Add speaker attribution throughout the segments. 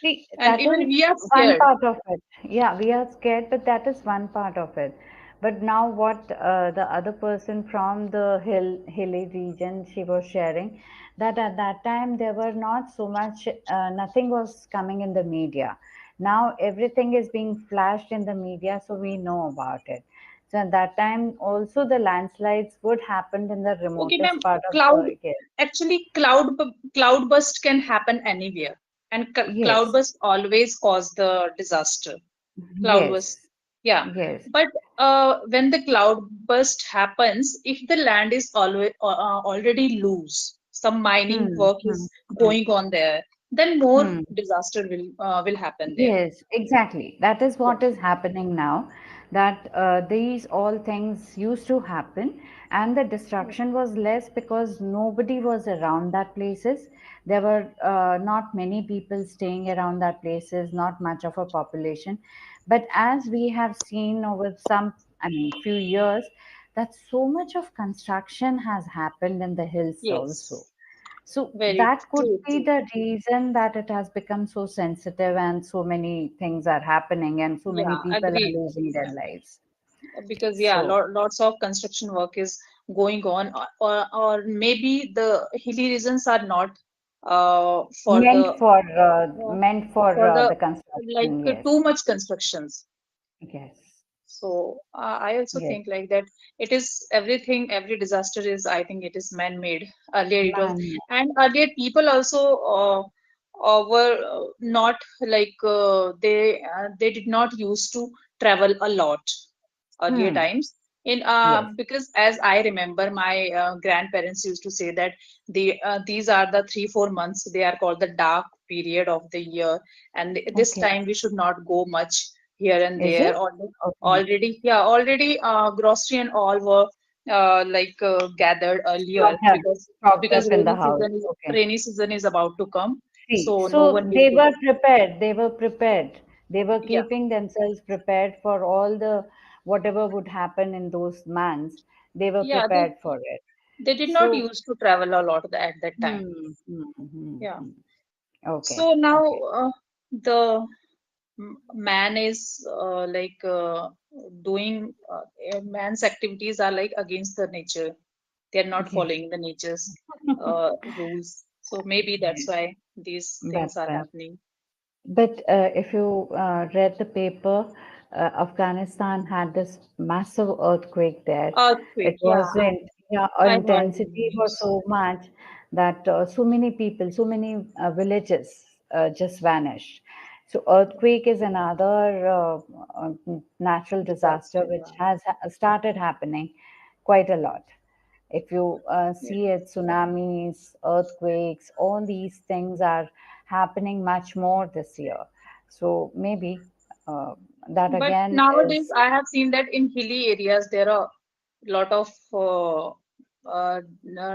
Speaker 1: See,
Speaker 2: and
Speaker 1: that
Speaker 2: even
Speaker 1: is
Speaker 2: we are
Speaker 1: one
Speaker 2: scared.
Speaker 1: part of it. Yeah, we are scared, but that is one part of it. But now, what the other person from the hilly region, she was sharing that at that time there were not so much, nothing was coming in the media. Now everything is being flashed in the media, so we know about it. So at that time, also the landslides would happen in the
Speaker 2: Okay, ma'am.
Speaker 1: remotest part of
Speaker 2: Cloud
Speaker 1: the, yes,
Speaker 2: actually cloud burst can happen anywhere, and cloud
Speaker 1: yes,
Speaker 2: burst always cause the disaster. Cloud burst,
Speaker 1: yes,
Speaker 2: yeah.
Speaker 1: yes.
Speaker 2: But when the cloud burst happens, if the land is already loose, some mining
Speaker 1: Hmm,
Speaker 2: work
Speaker 1: hmm,
Speaker 2: is
Speaker 1: hmm,
Speaker 2: going on there, then more
Speaker 1: hmm.
Speaker 2: disaster will happen there.
Speaker 1: Yes, exactly. That is
Speaker 2: Yeah.
Speaker 1: what is happening now. That these all things used to happen, and the
Speaker 2: Yeah.
Speaker 1: destruction was less because nobody was around that places. There were not many people staying around that places, not much of a population. But as we have seen over some, I mean, few years, that so much of construction has happened in the hills also.
Speaker 2: Yes.
Speaker 1: So
Speaker 2: Very
Speaker 1: that could
Speaker 2: true.
Speaker 1: be
Speaker 2: True.
Speaker 1: the reason that it has become so sensitive and so many things are happening and so many
Speaker 2: Yeah.
Speaker 1: people are
Speaker 2: Agreed.
Speaker 1: losing their lives.
Speaker 2: Because yeah,
Speaker 1: So
Speaker 2: lots of construction work is going on, or maybe the hilly regions are not for
Speaker 1: meant
Speaker 2: the
Speaker 1: for
Speaker 2: uh,
Speaker 1: the construction, yes,
Speaker 2: too much constructions.
Speaker 1: yes,
Speaker 2: So I also
Speaker 1: yes,
Speaker 2: think like that it is everything, every disaster is, I think it is man-made. Earlier it was,
Speaker 1: man,
Speaker 2: and earlier people also were not like they did not used to travel a lot earlier
Speaker 1: hmm,
Speaker 2: times. In
Speaker 1: yes,
Speaker 2: because as I remember, my grandparents used to say that these are the 3 4 months. They are called the dark period of the year, and this
Speaker 1: okay,
Speaker 2: time we should not go much here and
Speaker 1: is
Speaker 2: there.
Speaker 1: it
Speaker 2: Or
Speaker 1: okay?
Speaker 2: already grocery and all were gathered earlier,
Speaker 1: Stocked up, stocked
Speaker 2: because
Speaker 1: up in the house, okay.
Speaker 2: rainy season is about to come,
Speaker 1: See,
Speaker 2: so no
Speaker 1: so
Speaker 2: one will
Speaker 1: they
Speaker 2: go.
Speaker 1: were prepared. They were prepared. They were
Speaker 2: Yeah,
Speaker 1: keeping themselves prepared for all the whatever would happen in those months. They were
Speaker 2: yeah,
Speaker 1: prepared for it.
Speaker 2: they did not
Speaker 1: So,
Speaker 2: used to travel a lot at that time. Yeah.
Speaker 1: Okay,
Speaker 2: So now
Speaker 1: okay.
Speaker 2: the man is doing man's activities are like against the nature. They are not
Speaker 1: Yes,
Speaker 2: following the nature's rules. So maybe that's
Speaker 1: yes.
Speaker 2: why these things
Speaker 1: That's
Speaker 2: are
Speaker 1: right.
Speaker 2: happening.
Speaker 1: But if you read the paper, Afghanistan had this massive earthquake there. It
Speaker 2: Earthquake, yeah,
Speaker 1: wasn't, yeah,
Speaker 2: I heard in the
Speaker 1: intensity was
Speaker 2: news.
Speaker 1: so much that so many people, so many villages just vanished. So earthquake is another natural disaster
Speaker 2: Disaster,
Speaker 1: which
Speaker 2: yeah.
Speaker 1: has started happening quite a lot. If you
Speaker 2: Yeah.
Speaker 1: see it, tsunamis, earthquakes, all these things are happening much more this year. So maybe uh, that
Speaker 2: But
Speaker 1: again
Speaker 2: nowadays,
Speaker 1: is,
Speaker 2: I have seen that in hilly areas there are lot of a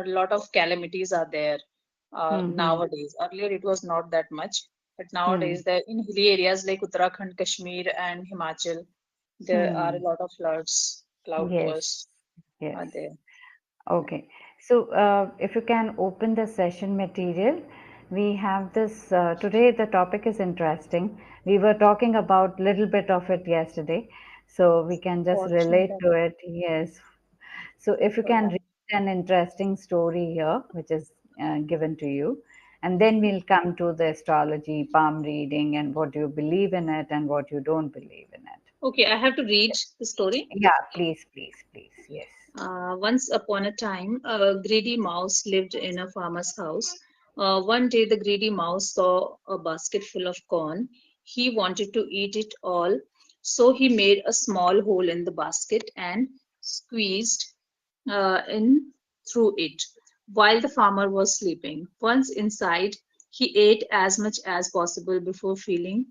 Speaker 2: lot of calamities are there
Speaker 1: hmm, hmm,
Speaker 2: nowadays. Earlier it was not that much, but
Speaker 1: hmm,
Speaker 2: nowadays there in hilly areas like Uttarakhand, Kashmir, and Himachal, there are a
Speaker 1: hmm.
Speaker 2: lot of floods,
Speaker 1: Yes,
Speaker 2: cloudbursts
Speaker 1: yes.
Speaker 2: are there. Yeah.
Speaker 1: Okay. So if you can open the session material, we have this today. The topic is interesting. We were talking about little bit of it yesterday, so we can just relate
Speaker 2: Fortunate.
Speaker 1: to it. Yes. So if you
Speaker 2: So
Speaker 1: can
Speaker 2: yeah.
Speaker 1: read an interesting story here, which is given to you, and then we'll come to the astrology, palm reading, and what you believe in it and what you don't believe in it.
Speaker 2: Okay, I have to read the story.
Speaker 1: Yeah, please, please, please. Yes.
Speaker 2: Once upon a time, a greedy mouse lived in a farmer's house. One day, the greedy mouse saw a basket full of corn. He wanted to eat it all, so he made a small hole in the basket and squeezed in through it while the farmer was sleeping. Once inside, he ate as much as possible before feeling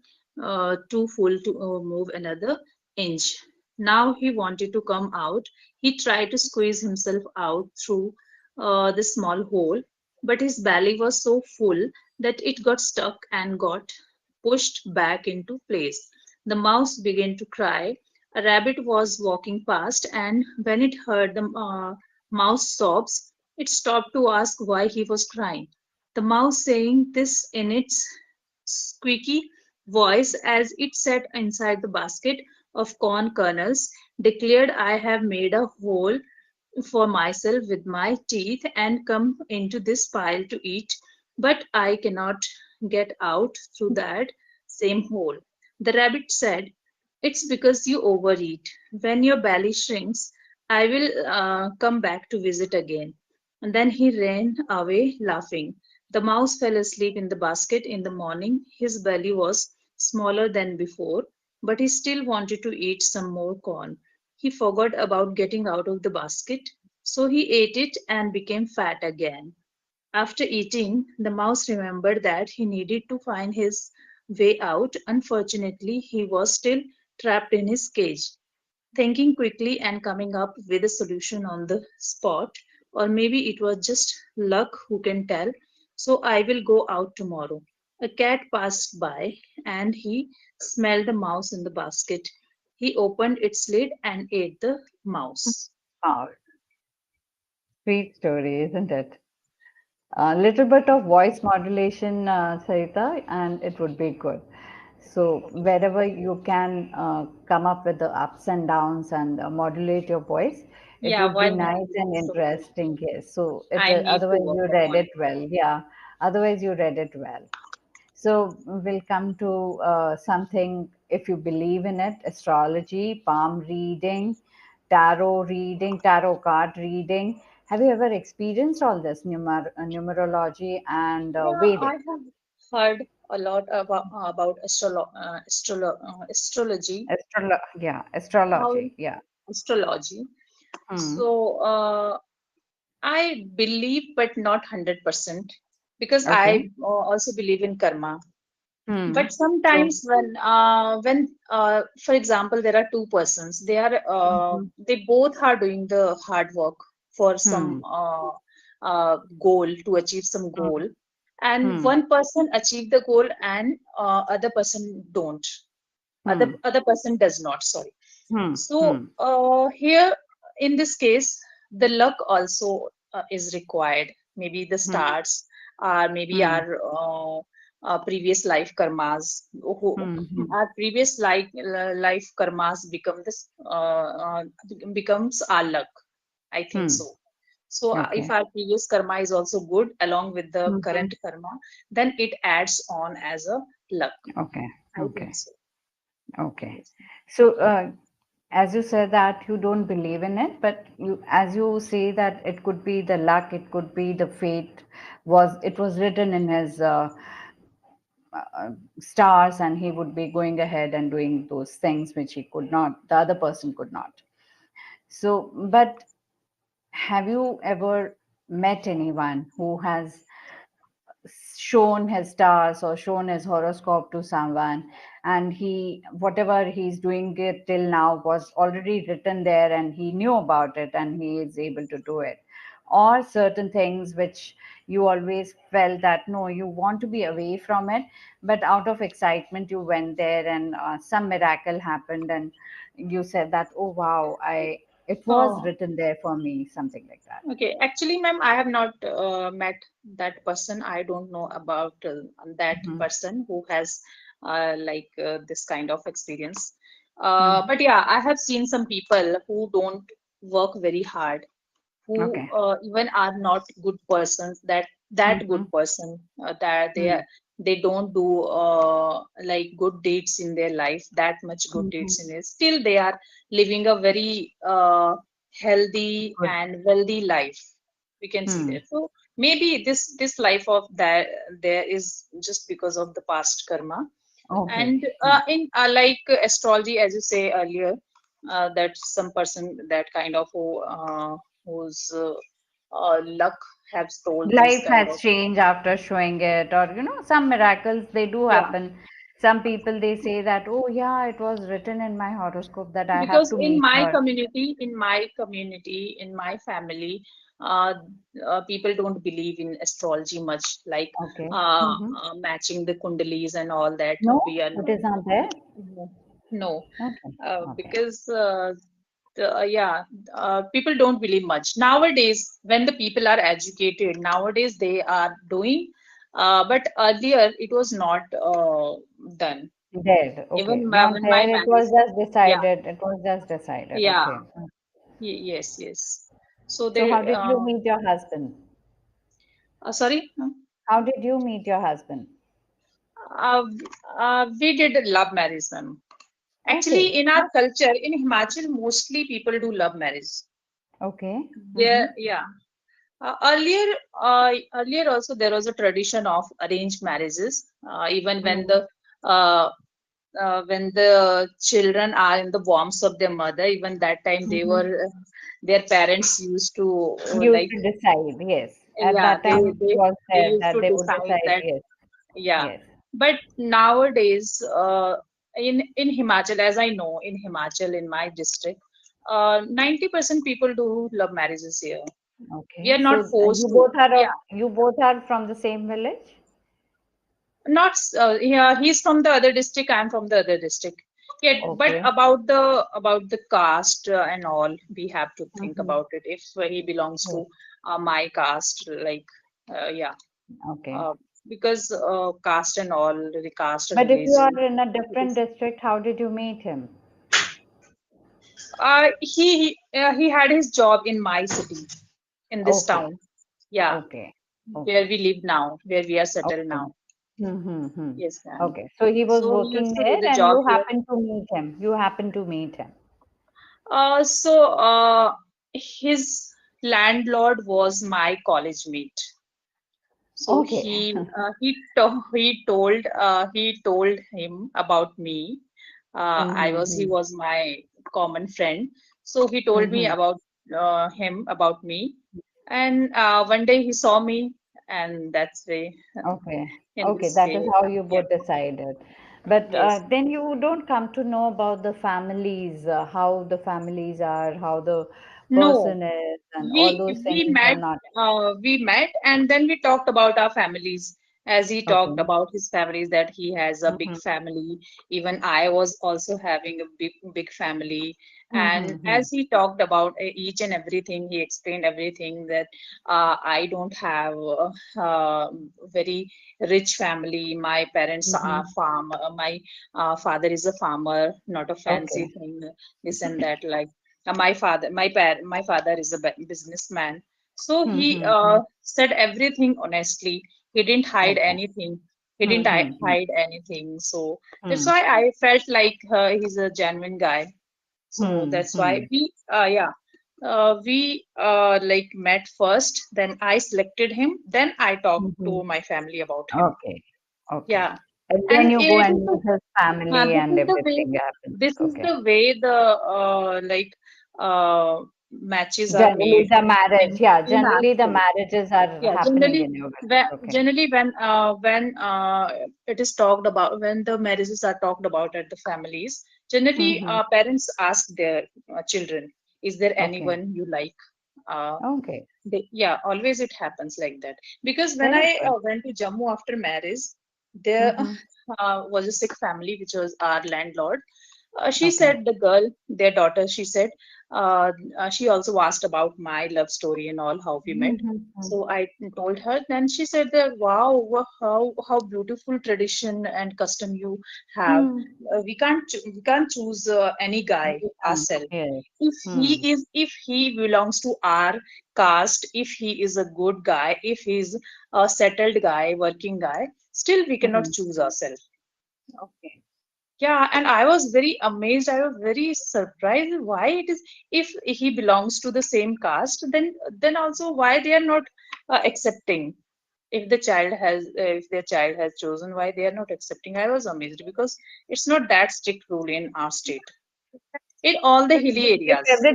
Speaker 2: too full to move another inch. Now he wanted to come out. He tried to squeeze himself out through the small hole, but his belly was so full that it got stuck and got pushed back into place. The mouse began to cry. A rabbit was walking past, and when it heard the mouse sobs, it stopped to ask why he was crying. The mouse, saying this in its squeaky voice as it sat inside the basket of corn kernels declared, I have made a hole for myself with my teeth and come into this pile to eat, but I cannot get out through that same hole. The rabbit said, it's because you overeat. When your belly shrinks, I will come back to visit again. And then he ran away laughing. The mouse fell asleep in the basket in the morning. His belly was smaller than before, but he still wanted to eat some more corn. He forgot about getting out of the basket, so he ate it and became fat again. After eating, the mouse remembered that he needed to find his way out. Unfortunately, he was still trapped in his cage. Thinking quickly and coming up with a solution on the spot, or maybe it was just luck, who can tell? So I will go out tomorrow. A cat passed by and he smelled the mouse in the basket. He opened its lid and ate the mouse.
Speaker 1: Wow, sweet story, isn't it? A little bit of voice modulation, Sarita, and it would be good. So wherever you can come up with the ups and downs and modulate your voice, it
Speaker 2: Yeah,
Speaker 1: would be
Speaker 2: why not?
Speaker 1: nice and
Speaker 2: So
Speaker 1: interesting. Yes. So it
Speaker 2: I need to
Speaker 1: otherwise
Speaker 2: work
Speaker 1: you read
Speaker 2: upon
Speaker 1: it
Speaker 2: it.
Speaker 1: well. Yeah. Otherwise you read it well. So we'll come to something, if you believe in it, astrology, palm reading, tarot card reading. Have you ever experienced all this numerology and
Speaker 2: Yeah, I
Speaker 1: Vedic
Speaker 2: have heard a lot about astrology, how
Speaker 1: astrology? Yeah.
Speaker 2: astrology.
Speaker 1: Hmm.
Speaker 2: So I believe, but not 100%, because
Speaker 1: Okay.
Speaker 2: I also believe in karma.
Speaker 1: Hmm.
Speaker 2: But
Speaker 1: So.
Speaker 2: sometimes when for example, there are two persons,
Speaker 1: Mhm.
Speaker 2: they both are doing the hard work for some
Speaker 1: Hmm.
Speaker 2: goal, to achieve some
Speaker 1: Hmm.
Speaker 2: goal, and
Speaker 1: Hmm.
Speaker 2: one person achieve the goal and other person don't,
Speaker 1: Hmm.
Speaker 2: other person does not, sorry.
Speaker 1: Hmm.
Speaker 2: So
Speaker 1: Hmm.
Speaker 2: here in this case, the luck also is required. Maybe the
Speaker 1: Hmm.
Speaker 2: stars, or maybe
Speaker 1: Hmm.
Speaker 2: our previous life karmas. Who,
Speaker 1: Hmm. Hmm.
Speaker 2: our previous life karmas become this becomes our luck. I think
Speaker 1: Hmm.
Speaker 2: so. So if
Speaker 1: Okay.
Speaker 2: our previous karma is also good along with the
Speaker 1: Mhm.
Speaker 2: current karma, then it adds on as a luck.
Speaker 1: Okay.
Speaker 2: I think
Speaker 1: Okay.
Speaker 2: so.
Speaker 1: Okay.
Speaker 2: Yes.
Speaker 1: So, as you said that you don't believe in it, but you, as you say that it could be the luck, it could be the fate, it was written in his stars, and he would be going ahead and doing those things which he could not, the other person could not. So, but have you ever met anyone who has shown his stars or shown his horoscope to someone, and he, whatever he's doing it till now was already written there and he knew about it and he is able to do it? Or certain things which you always felt that no, you want to be away from it, but out of excitement you went there and some miracle happened and you said that, oh wow, I, it was
Speaker 2: Oh,
Speaker 1: written there for me, something like that.
Speaker 2: okay. Actually, ma'am, I have not met that person. I don't know about that
Speaker 1: Hmm.
Speaker 2: person who has this kind of experience.
Speaker 1: Hmm.
Speaker 2: But yeah, I have seen some people who don't work very hard, who
Speaker 1: Okay.
Speaker 2: even are not good persons, that good
Speaker 1: Hmm.
Speaker 2: person, that
Speaker 1: Hmm.
Speaker 2: they don't do like good deeds in their life, that much good
Speaker 1: Hmm.
Speaker 2: deeds in it, still they are living a very healthy
Speaker 1: Good.
Speaker 2: and wealthy life, we can see
Speaker 1: Hmm.
Speaker 2: that. So maybe this life of that there is just because of the past karma.
Speaker 1: Okay.
Speaker 2: And in astrology, as you say earlier, that some person that kind of whose luck has told these
Speaker 1: Life
Speaker 2: kind
Speaker 1: has
Speaker 2: of,
Speaker 1: changed after showing it, or some miracles they do
Speaker 2: yeah.
Speaker 1: happen. Some people they say that, oh yeah, it was written in my horoscope that I have
Speaker 2: Because
Speaker 1: to meet her.
Speaker 2: in my family, uh, people don't believe in astrology much, like
Speaker 1: Okay. Hmm.
Speaker 2: matching the kundalis and all that.
Speaker 1: No,
Speaker 2: We are
Speaker 1: it
Speaker 2: not.
Speaker 1: is not there.
Speaker 2: No, no.
Speaker 1: Okay. Okay.
Speaker 2: Because yeah, people don't believe much nowadays. When the people are educated nowadays, they are doing But earlier it was not done.
Speaker 1: There. Okay.
Speaker 2: Even
Speaker 1: Not
Speaker 2: when my
Speaker 1: there. It was
Speaker 2: marriage,
Speaker 1: just
Speaker 2: yeah,
Speaker 1: decided. It was just decided.
Speaker 2: yeah,
Speaker 1: Okay.
Speaker 2: yes, yes. So
Speaker 1: So how
Speaker 2: they,
Speaker 1: did you meet your husband?
Speaker 2: sorry.
Speaker 1: How did you meet your husband?
Speaker 2: Uh, we did love marriage, ma'am. Actually,
Speaker 1: Okay.
Speaker 2: in our culture, in Himachal, mostly people do love marriage.
Speaker 1: Okay. Mm-hmm.
Speaker 2: There, yeah. Earlier also there was a tradition of arranged marriages. Even uh, when the children are in the warmth of their mother, even that time they
Speaker 1: Mm-hmm.
Speaker 2: were their parents used to
Speaker 1: Used
Speaker 2: like,
Speaker 1: to decide, yes. At
Speaker 2: yeah,
Speaker 1: that time, it was
Speaker 2: they
Speaker 1: there
Speaker 2: used
Speaker 1: that
Speaker 2: to
Speaker 1: they would
Speaker 2: decide
Speaker 1: decide,
Speaker 2: that,
Speaker 1: yes,
Speaker 2: yeah.
Speaker 1: yes.
Speaker 2: But nowadays, in Himachal, as I know, in Himachal, in my district, 90% people do love marriages here. We
Speaker 1: Okay.
Speaker 2: are
Speaker 1: So
Speaker 2: not forced to. Yeah,
Speaker 1: you both are from the same village?
Speaker 2: not yeah, he's from the other district, I'm from the other district. Yeah, but
Speaker 1: Okay.
Speaker 2: about the caste and all, we have to think
Speaker 1: Mm-hmm.
Speaker 2: about it. If he belongs
Speaker 1: Yes.
Speaker 2: to my caste, like, yeah,
Speaker 1: Okay.
Speaker 2: uh, because caste and all, the caste
Speaker 1: But if you
Speaker 2: religion,
Speaker 1: are in a
Speaker 2: it
Speaker 1: different
Speaker 2: is.
Speaker 1: district, how did you meet him?
Speaker 2: He had his job in my city, in this
Speaker 1: Okay.
Speaker 2: town. Yeah,
Speaker 1: Okay.
Speaker 2: where
Speaker 1: Okay.
Speaker 2: we live now, where we are settled
Speaker 1: Okay.
Speaker 2: now.
Speaker 1: Mm-hmm.
Speaker 2: Yes, ma'am.
Speaker 1: Okay. So he was
Speaker 2: So he
Speaker 1: working
Speaker 2: used to do
Speaker 1: there
Speaker 2: the
Speaker 1: and
Speaker 2: job
Speaker 1: you
Speaker 2: here.
Speaker 1: happened to meet him. You happened to meet him.
Speaker 2: His landlord was my college mate. So
Speaker 1: Okay.
Speaker 2: he told him about me. He
Speaker 1: Mm-hmm.
Speaker 2: was my common friend. So he told me
Speaker 1: Mm-hmm.
Speaker 2: about him, about me, and one day he saw me, and that's way,
Speaker 1: Okay.
Speaker 2: in
Speaker 1: Okay,
Speaker 2: this
Speaker 1: that is
Speaker 2: way,
Speaker 1: how you
Speaker 2: yeah,
Speaker 1: both decided. But
Speaker 2: yes.
Speaker 1: then you don't come to know about the families, how the families are, how the
Speaker 2: No,
Speaker 1: person is, and all those
Speaker 2: we
Speaker 1: things are
Speaker 2: met,
Speaker 1: not.
Speaker 2: and then we talked about our families, as he talked
Speaker 1: Okay.
Speaker 2: about his families, that he has a big
Speaker 1: Mm-hmm.
Speaker 2: family. Even I was also having a big family. And
Speaker 1: Mm-hmm.
Speaker 2: as he talked about each and everything, he explained everything, that I don't have very rich family. My parents are
Speaker 1: Mm-hmm.
Speaker 2: farm. My father is a farmer, not a fancy
Speaker 1: Okay.
Speaker 2: thing, this and that. Like, my father is a businessman. So he
Speaker 1: Mm-hmm.
Speaker 2: said everything honestly. He didn't hide
Speaker 1: Okay.
Speaker 2: anything. He didn't
Speaker 1: Mm-hmm.
Speaker 2: hide anything. So that's
Speaker 1: Mm-hmm.
Speaker 2: why I felt like he's a genuine guy. So that's why
Speaker 1: Mm-hmm.
Speaker 2: we like met first. Then I selected him. Then I talked
Speaker 1: Mm-hmm.
Speaker 2: to my family about him.
Speaker 1: Okay. Okay.
Speaker 2: Yeah,
Speaker 1: And then
Speaker 2: and
Speaker 1: you go
Speaker 2: it
Speaker 1: and
Speaker 2: is
Speaker 1: meet his family
Speaker 2: this
Speaker 1: and
Speaker 2: is the way
Speaker 1: everything happens.
Speaker 2: this is
Speaker 1: Okay.
Speaker 2: the way the like matches are
Speaker 1: Generally,
Speaker 2: made
Speaker 1: the marriage, yeah,
Speaker 2: in our
Speaker 1: generally the
Speaker 2: state.
Speaker 1: marriages are
Speaker 2: Yeah,
Speaker 1: happening in your village. Okay.
Speaker 2: generally when it is talked about, when the marriages are talked about at the families, generally
Speaker 1: Mm-hmm.
Speaker 2: parents ask their children, is there
Speaker 1: Okay.
Speaker 2: anyone you like? Uh,
Speaker 1: Okay.
Speaker 2: yeah, always it happens like that. Because when
Speaker 1: Very
Speaker 2: I
Speaker 1: good.
Speaker 2: went to Jammu after marriage, there
Speaker 1: Mm-hmm.
Speaker 2: was a Sikh family, which was our landlord. She
Speaker 1: Okay.
Speaker 2: said, the girl, their daughter, she said, she also asked about my love story and all, how we met.
Speaker 1: Mm-hmm.
Speaker 2: So I told her, then she said that, wow, how beautiful tradition and custom you have.
Speaker 1: Hmm.
Speaker 2: We can't choose any guy
Speaker 1: You can't.
Speaker 2: ourselves.
Speaker 1: Yes.
Speaker 2: If
Speaker 1: Hmm.
Speaker 2: if he belongs to our caste, if he is a good guy, if he's a settled guy, working guy, still we cannot
Speaker 1: Mm-hmm.
Speaker 2: choose ourselves.
Speaker 1: Okay.
Speaker 2: Yeah, and I was very amazed. I was very surprised why it is, if he belongs to the same caste, then also why they are not accepting. If the child has, if their child has chosen, why they are not accepting? I was amazed because it's not that strict rule in our state. In all the
Speaker 1: So
Speaker 2: hilly
Speaker 1: if
Speaker 2: areas.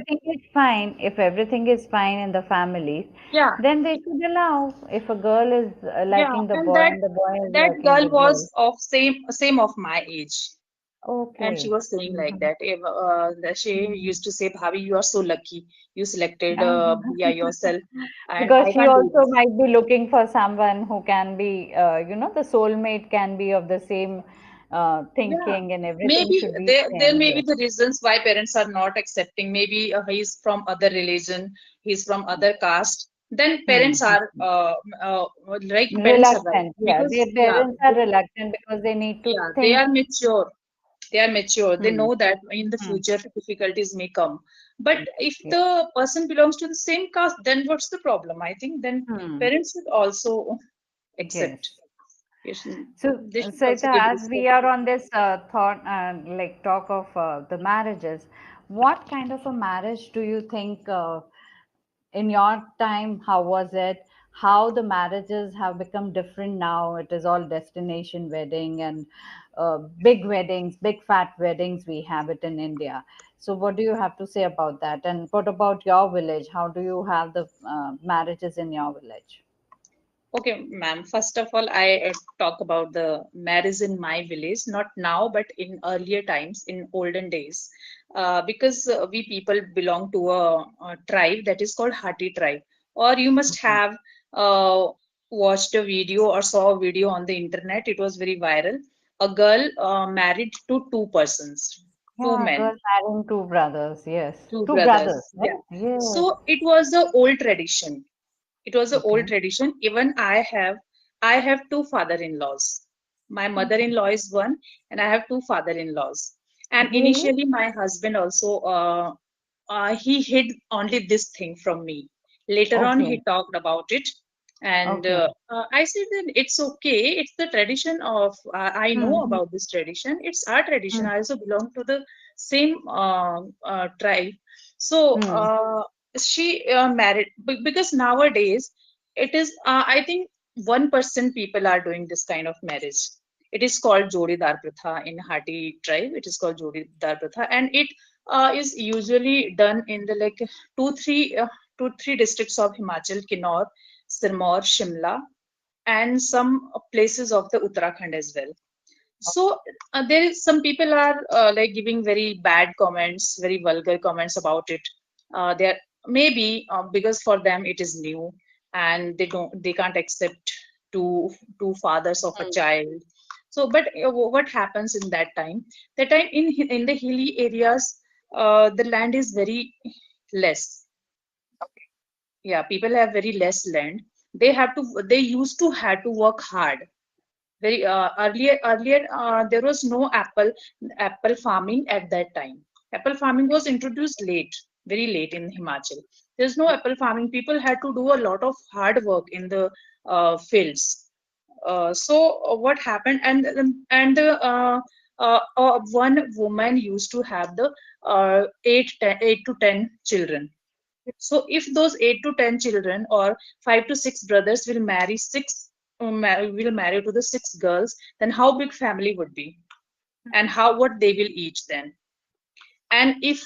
Speaker 1: everything is fine in the families,
Speaker 2: Yeah,
Speaker 1: then they should allow. If a girl is
Speaker 2: yeah,
Speaker 1: liking the
Speaker 2: and
Speaker 1: boy and the boy is
Speaker 2: that
Speaker 1: liking
Speaker 2: girl
Speaker 1: the girl.
Speaker 2: was of same of my age. And she
Speaker 1: Okay.
Speaker 2: was saying like
Speaker 1: Mm-hmm.
Speaker 2: that, that she
Speaker 1: Mm-hmm.
Speaker 2: used to say, Bhabi, you are so lucky. You selected Bhaiya yourself, and
Speaker 1: Because
Speaker 2: I
Speaker 1: she
Speaker 2: can't do
Speaker 1: also
Speaker 2: this.
Speaker 1: might be looking for someone who can be, the soulmate can be of the same
Speaker 2: Yeah,
Speaker 1: thinking and everything
Speaker 2: maybe
Speaker 1: should be
Speaker 2: there
Speaker 1: same.
Speaker 2: may be
Speaker 1: Yes.
Speaker 2: the reasons why parents are not accepting. Maybe he's from other religion, he's from other caste. then
Speaker 1: Hmm.
Speaker 2: parents are like parents are right
Speaker 1: Reluctant. Yeah,
Speaker 2: because
Speaker 1: their
Speaker 2: yeah,
Speaker 1: parents are reluctant because they need to
Speaker 2: yeah, they
Speaker 1: think.
Speaker 2: are mature. They are mature. They
Speaker 1: Hmm.
Speaker 2: know that in the
Speaker 1: Hmm.
Speaker 2: future difficulties may come. But
Speaker 1: Yes.
Speaker 2: if
Speaker 1: Yes.
Speaker 2: the person belongs to the same caste, then what's the problem? I think then
Speaker 1: Hmm.
Speaker 2: parents should also accept.
Speaker 1: Yes.
Speaker 2: Yes,
Speaker 1: So,
Speaker 2: they should also
Speaker 1: Sarita,
Speaker 2: give
Speaker 1: as we
Speaker 2: respect.
Speaker 1: are on this thought, like talk of the marriages, what kind of a marriage do you think in your time? How was it? How the marriages have become different now? It is all destination wedding and big weddings, big fat weddings. We have it in India. So, what do you have to say about that? And what about your village? How do you have the marriages in your village?
Speaker 2: Okay, ma'am. First of all, I talk about the marriage in my village, not now, but in earlier times, in olden days, because we people belong to a tribe that is called Hati tribe. Or you must
Speaker 1: Okay.
Speaker 2: have uh, watched a video or saw a video on the internet. It was very viral. A girl married to two persons, two
Speaker 1: Yeah,
Speaker 2: men,
Speaker 1: girl marrying two brothers. Yes,
Speaker 2: two
Speaker 1: two
Speaker 2: brothers.
Speaker 1: brothers,
Speaker 2: Yeah.
Speaker 1: right? Yes.
Speaker 2: So it was the old tradition. It was an old
Speaker 1: Okay.
Speaker 2: tradition. Even I have two father-in-laws. My
Speaker 1: Okay.
Speaker 2: mother-in-law is one, and I have two father-in-laws. And
Speaker 1: Really?
Speaker 2: initially, my husband also he hid only this thing from me. Later on,
Speaker 1: Okay.
Speaker 2: he talked about it, and
Speaker 1: Okay.
Speaker 2: I said that it's okay. It's the tradition of I know
Speaker 1: Hmm.
Speaker 2: about this tradition. It's our tradition.
Speaker 1: Hmm.
Speaker 2: I also belong to the same tribe. So
Speaker 1: Hmm.
Speaker 2: she married because nowadays it is. I think 1% people are doing this kind of marriage. It is called Jodidar Pratha in Hati tribe. It is called Jodidar Pratha, and it is usually done in the like two three districts of Himachal, Kinnaur, Sirmaur, Shimla, and some places of the Uttarakhand as well. So there is some people are like giving very bad comments, very vulgar comments about it. They are maybe because for them it is new and they can't accept two fathers of a
Speaker 1: Hmm.
Speaker 2: child. So, but what happens in that time? That time in the hilly areas, the land is very less. Yeah, people have very less land. They used to have to work hard very earlier there was no apple farming at that time. Apple farming was introduced late, very late in Himachal. There's no apple farming. People had to do a lot of hard work in the fields. So what happened, and the one woman used to have the 8 to 10 children. So if those 8 to 10 children or 5 to 6 brothers will marry will marry to the 6 girls, then how big family would be, and how what they will each then. And if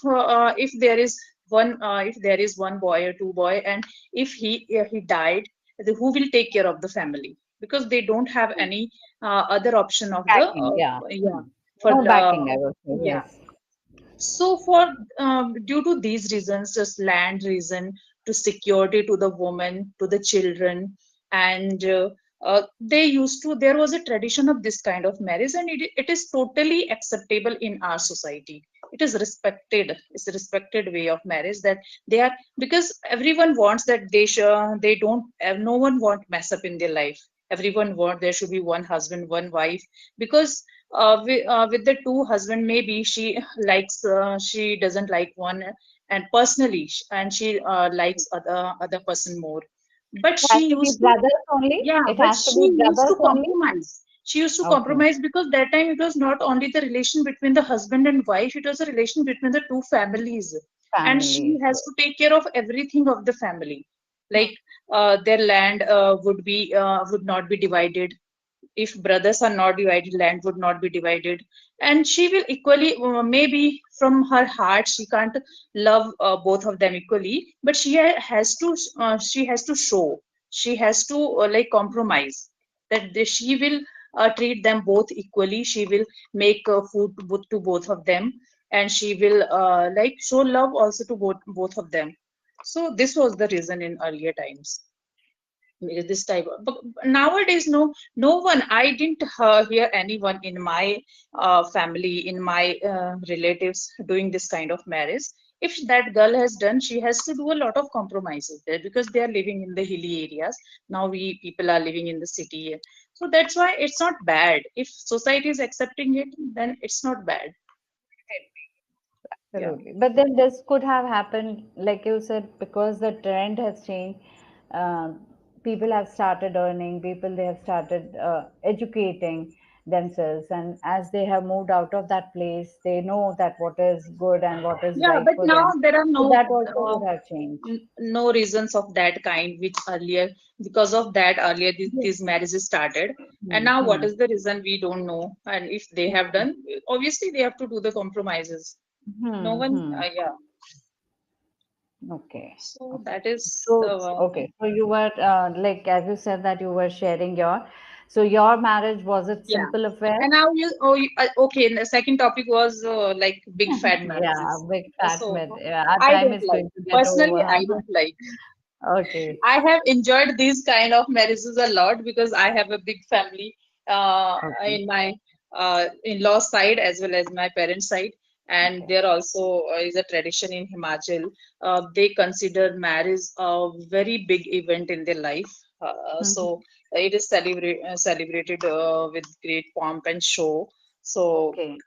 Speaker 2: there is one boy or two boy, and if he died, who will take care of the family? Because they don't have any other option of the
Speaker 1: Backing. Yeah.
Speaker 2: yeah
Speaker 1: Hmm.
Speaker 2: for
Speaker 1: No
Speaker 2: the
Speaker 1: backing, I would say.
Speaker 2: yeah.
Speaker 1: Yes.
Speaker 2: So for due to these reasons, just land reason, to security to the woman, to the children, and they used to. There was a tradition of this kind of marriage, and it is totally acceptable in our society. It is respected. It's a respected way of marriage that they are, because everyone wants that they don't. No one want mess up in their life. Everyone want there should be one husband, one wife, because with the two husband, maybe she doesn't like one, and personally and she likes other person more, but
Speaker 1: It has
Speaker 2: she
Speaker 1: to be
Speaker 2: used to
Speaker 1: brothers only.
Speaker 2: yeah,
Speaker 1: It
Speaker 2: but
Speaker 1: has to
Speaker 2: she
Speaker 1: be
Speaker 2: used to
Speaker 1: brothers only.
Speaker 2: compromise. She used to
Speaker 1: Okay.
Speaker 2: compromise because that time it was not only the relation between the husband and wife, it was a relation between the two families. And she
Speaker 1: Families.
Speaker 2: has
Speaker 1: Yes.
Speaker 2: to take care of everything of the family. Like their land would not be divided. If brothers are not divided, land would not be divided. And she will equally, maybe from her heart, she can't love both of them equally, but she has to show, she has to like compromise that she will treat them both equally. She will make food to both of them, and she will like show love also to both of them. So this was the reason in earlier times, this type of, but nowadays no one, I didn't hear anyone in my family, in my relatives doing this kind of marriage. If that girl has done, she has to do a lot of compromises there because they are living in the hilly areas. Now we people are living in the city, so that's why it's not bad. If society is accepting it, then it's not bad. Yeah.
Speaker 1: Absolutely. But then this could have happened, like you said, because the trend has changed. Um, People have started earning, people they have started educating themselves, and as they have moved out of that place, they know that what is good and what is
Speaker 2: Yeah,
Speaker 1: right
Speaker 2: but
Speaker 1: for
Speaker 2: now
Speaker 1: them.
Speaker 2: there are
Speaker 1: So
Speaker 2: no
Speaker 1: that also
Speaker 2: uh,
Speaker 1: would have changed.
Speaker 2: no reasons of that kind, which earlier, because of that earlier
Speaker 1: Yes.
Speaker 2: these marriages started, and
Speaker 1: Hmm.
Speaker 2: now what
Speaker 1: Hmm.
Speaker 2: is the reason we don't know. And if they have
Speaker 1: Hmm.
Speaker 2: done, obviously they have to do the compromises. No
Speaker 1: Hmm.
Speaker 2: one,
Speaker 1: Hmm.
Speaker 2: yeah.
Speaker 1: Okay.
Speaker 2: So
Speaker 1: Okay.
Speaker 2: that is
Speaker 1: So,
Speaker 2: the
Speaker 1: okay. So you were like, as you said that you were sharing your, so your marriage, was it
Speaker 2: yeah.
Speaker 1: simple affair?
Speaker 2: And now okay. And the second topic was like big fat
Speaker 1: Yeah,
Speaker 2: marriages.
Speaker 1: big fat
Speaker 2: So
Speaker 1: myth. Yeah, our
Speaker 2: I
Speaker 1: time
Speaker 2: don't
Speaker 1: is
Speaker 2: like.
Speaker 1: going to get
Speaker 2: Personally,
Speaker 1: over.
Speaker 2: I don't like.
Speaker 1: Okay.
Speaker 2: I have enjoyed these kind of marriages a lot because I have a big family
Speaker 1: Okay.
Speaker 2: in my in-law side as well as my parents' side, and
Speaker 1: Okay.
Speaker 2: there also is a tradition in Himachal. They consider marriage a very big event in their life.
Speaker 1: Mhm.
Speaker 2: So it is celebrated with great pomp and show. So
Speaker 1: Okay.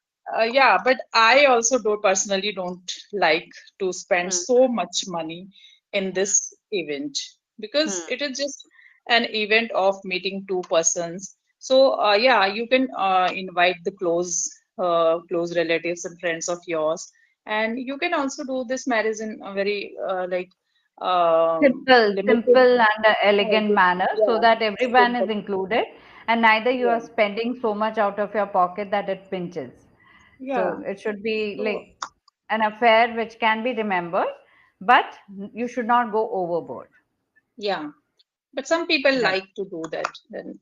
Speaker 2: yeah, but I also don't personally don't like to spend
Speaker 1: Hmm.
Speaker 2: so much money in this event because
Speaker 1: Hmm.
Speaker 2: it is just an event of meeting two persons. So yeah, you can invite the close relatives and friends of yours, and you can also do this marriage in a very like
Speaker 1: Simple,
Speaker 2: limited.
Speaker 1: simple and elegant manner so
Speaker 2: Yeah,
Speaker 1: that everyone is
Speaker 2: simple.
Speaker 1: included and neither you are
Speaker 2: Yeah,
Speaker 1: spending so much out of your pocket that it pinches.
Speaker 2: yeah.
Speaker 1: So it should be
Speaker 2: So
Speaker 1: like an affair which can be remembered, but you should not go overboard.
Speaker 2: yeah, but some people
Speaker 1: Right.
Speaker 2: like to do that. Then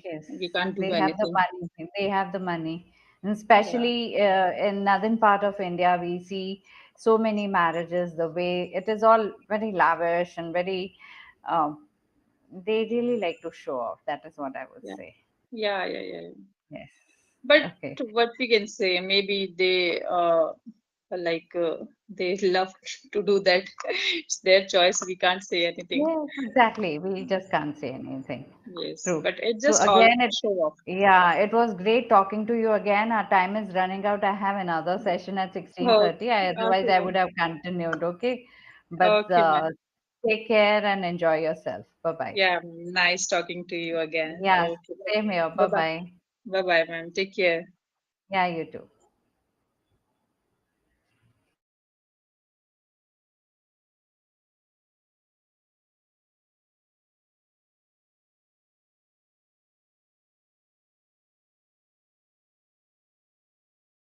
Speaker 1: Yes,
Speaker 2: we can't do
Speaker 1: they have the
Speaker 2: anything.
Speaker 1: money. They have the money. And
Speaker 2: Yeah,
Speaker 1: especially in northern part of India, we see so many marriages. The way it is all very lavish and very, um, they really like to show off. That is what I would
Speaker 2: yeah,
Speaker 1: say.
Speaker 2: yeah.
Speaker 1: Yes.
Speaker 2: But
Speaker 1: Okay.
Speaker 2: what we can say, maybe they like they love to do that. It's their choice. We can't say anything.
Speaker 1: Yes, exactly. We just can't say anything.
Speaker 2: Yes,
Speaker 1: True.
Speaker 2: but it's
Speaker 1: So
Speaker 2: just all
Speaker 1: again,
Speaker 2: show off.
Speaker 1: yeah, it was great talking to you again. Our time is running out. I have another session at
Speaker 2: Okay,
Speaker 1: 16:30. Otherwise,
Speaker 2: okay,
Speaker 1: I would
Speaker 2: ma'am.
Speaker 1: have continued. Okay. But
Speaker 2: Okay, ma'am.
Speaker 1: take care and enjoy yourself. Bye bye.
Speaker 2: Yeah, nice talking to you again.
Speaker 1: Yeah,
Speaker 2: Okay,
Speaker 1: same here.
Speaker 2: bye
Speaker 1: Bye
Speaker 2: bye.
Speaker 1: bye.
Speaker 2: Bye bye, ma'am. Take care.
Speaker 1: Yeah, you too.